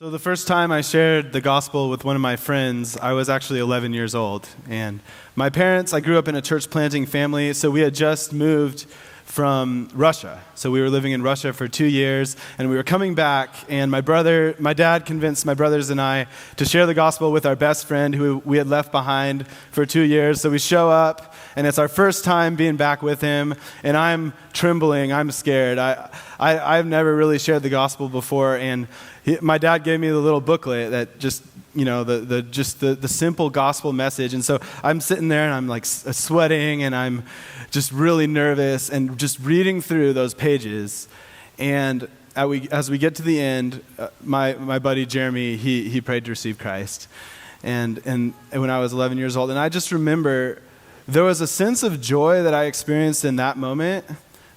So the first time I shared the gospel with one of my friends, I was actually 11 years old. And my parents, I grew up in a church planting family, so we had just moved from Russia. So we were living in Russia for 2 years, and we were coming back, and my dad convinced my brothers and I to share the gospel with our best friend who we had left behind for 2 years. So we show up, and it's our first time being back with him, and I'm trembling, I'm scared. I've never really shared the gospel before, and my dad gave me the little booklet that just, you know, the simple gospel message. And so I'm sitting there and I'm like sweating and I'm just really nervous and just reading through those pages. And as we get to the end, my buddy Jeremy, he prayed to receive Christ. And when I was 11 years old, and I just remember there was a sense of joy that I experienced in that moment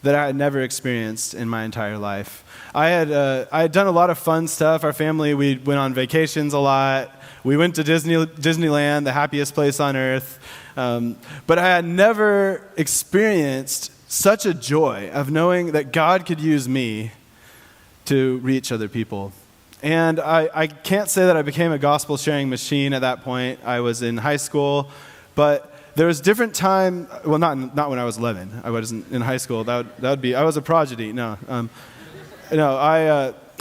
that I had never experienced in my entire life. I had done a lot of fun stuff. Our family, we went on vacations a lot. We went to Disneyland, the happiest place on earth. But I had never experienced such a joy of knowing that God could use me to reach other people. And I can't say that I became a gospel sharing machine at that point. I was in high school, but there was different time. Well, not when I was 11. I wasn't in high school. That would be. I was a prodigy. No.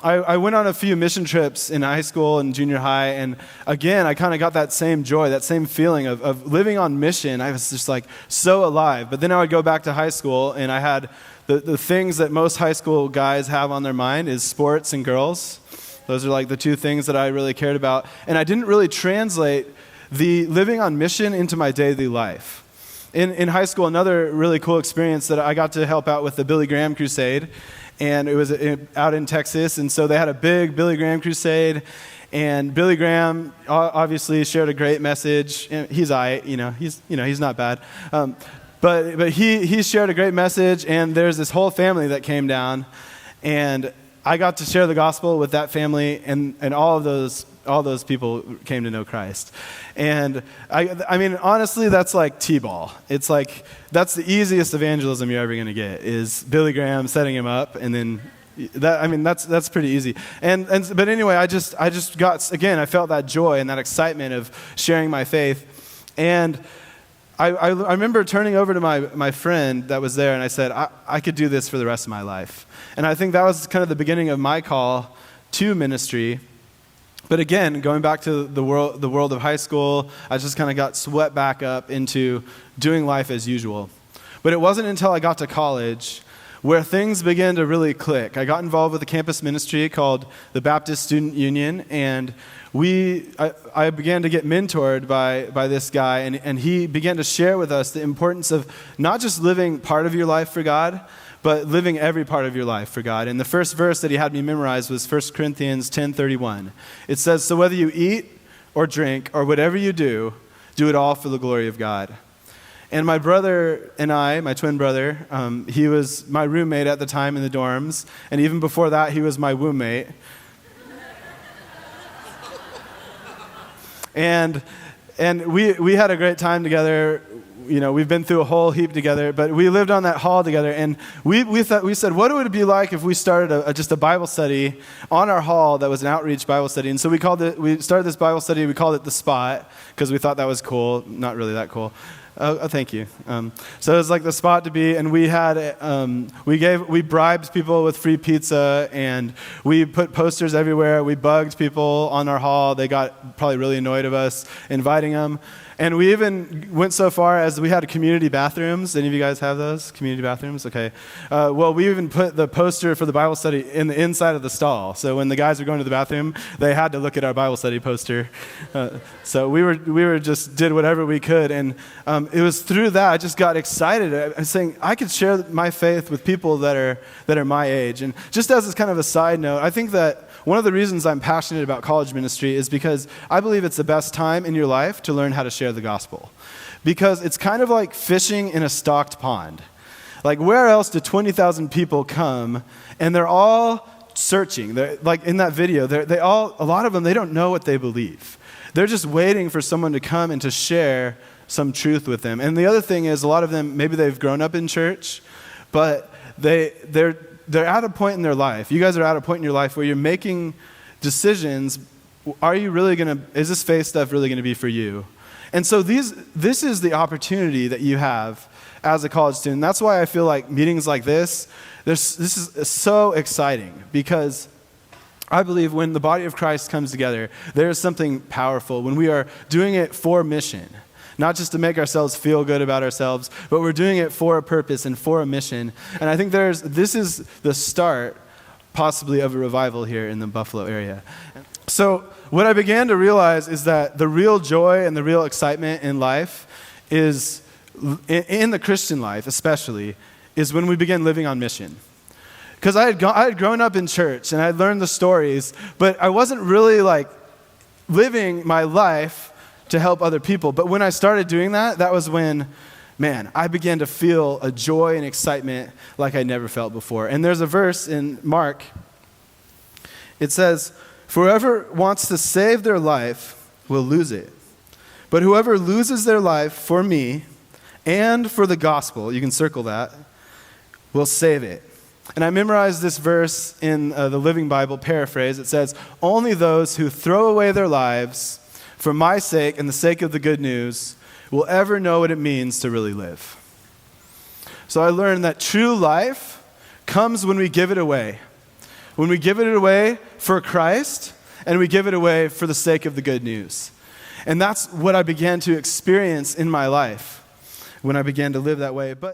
I went on a few mission trips in high school and junior high, and again, I kind of got that same joy, that same feeling of living on mission. I was just like so alive. But then I would go back to high school, and I had the things that most high school guys have on their mind is sports and girls. Those are like the two things that I really cared about. And I didn't really translate the living on mission into my daily life. In high school, another really cool experience that I got to help out with the Billy Graham Crusade. And it was out in Texas, and so they had a big Billy Graham crusade, and Billy Graham obviously shared a great message. He's he's not bad, but he shared a great message, and there's this whole family that came down, and I got to share the gospel with that family, and all those people came to know Christ. And I mean, honestly, that's like T-ball. It's like, that's the easiest evangelism you're ever going to get, is Billy Graham setting him up, and then that's pretty easy. But anyway, I just got, again, I felt that joy and that excitement of sharing my faith. And I remember turning over to my friend that was there, and I said, I could do this for the rest of my life. And I think that was kind of the beginning of my call to ministry. But again, going back to the world of high school, I just kind of got swept back up into doing life as usual. But it wasn't until I got to college where things began to really click. I got involved with a campus ministry called the Baptist Student Union, and I began to get mentored by this guy, and he began to share with us the importance of not just living part of your life for God, but living every part of your life for God. And the first verse that he had me memorize was 1 Corinthians 10:31. It says, "So whether you eat or drink or whatever you do it all for the glory of God." And my brother and I, my twin brother, he was my roommate at the time in the dorms, and even before that, he was my woo-mate. And we had a great time together. You know, we've been through a whole heap together, but we lived on that hall together, and we said, what would it be like if we started just a Bible study on our hall that was an outreach Bible study? And so we started this Bible study, we called it The Spot, because we thought that was cool. Not really that cool. Oh, thank you. So it was like the spot to be, and we had we bribed people with free pizza, and we put posters everywhere. We bugged people on our hall. They got probably really annoyed of us inviting them. And we even went so far as we had community bathrooms. Any of you guys have those? Community bathrooms? Okay. Well, we even put the poster for the Bible study in the inside of the stall. So when the guys were going to the bathroom, they had to look at our Bible study poster. So we were just did whatever we could. And it was through that I just got excited. I was saying I could share my faith with people that are my age. And just as kind of a side note, I think that one of the reasons I'm passionate about college ministry is because I believe it's the best time in your life to learn how to share the gospel. Because it's kind of like fishing in a stocked pond. Like, where else do 20,000 people come, and they're all searching? They're, like in that video, a lot of them, they don't know what they believe. They're just waiting for someone to come and to share some truth with them. And the other thing is, a lot of them, maybe they've grown up in church, but they're at a point in their life. You guys are at a point in your life where you're making decisions, is this faith stuff really going to be for you? And so this is the opportunity that you have as a college student. That's why I feel like meetings like this is so exciting, because I believe when the body of Christ comes together, there is something powerful when we are doing it for mission. Not just to make ourselves feel good about ourselves, but we're doing it for a purpose and for a mission. And I think this is the start, possibly, of a revival here in the Buffalo area. So what I began to realize is that the real joy and the real excitement in life is, in the Christian life especially, is when we begin living on mission. Because I had grown up in church and I had learned the stories, but I wasn't really like living my life to help other people. But when I started doing that, that was when, man, I began to feel a joy and excitement like I never felt before. And there's a verse in Mark. It says, "For whoever wants to save their life will lose it. But whoever loses their life for me and for the gospel," you can circle that, "will save it." And I memorized this verse in the Living Bible paraphrase. It says, "Only those who throw away their lives for my sake and the sake of the good news will ever know what it means to really live." So I learned that true life comes when we give it away. When we give it away for Christ and we give it away for the sake of the good news. And that's what I began to experience in my life when I began to live that way. But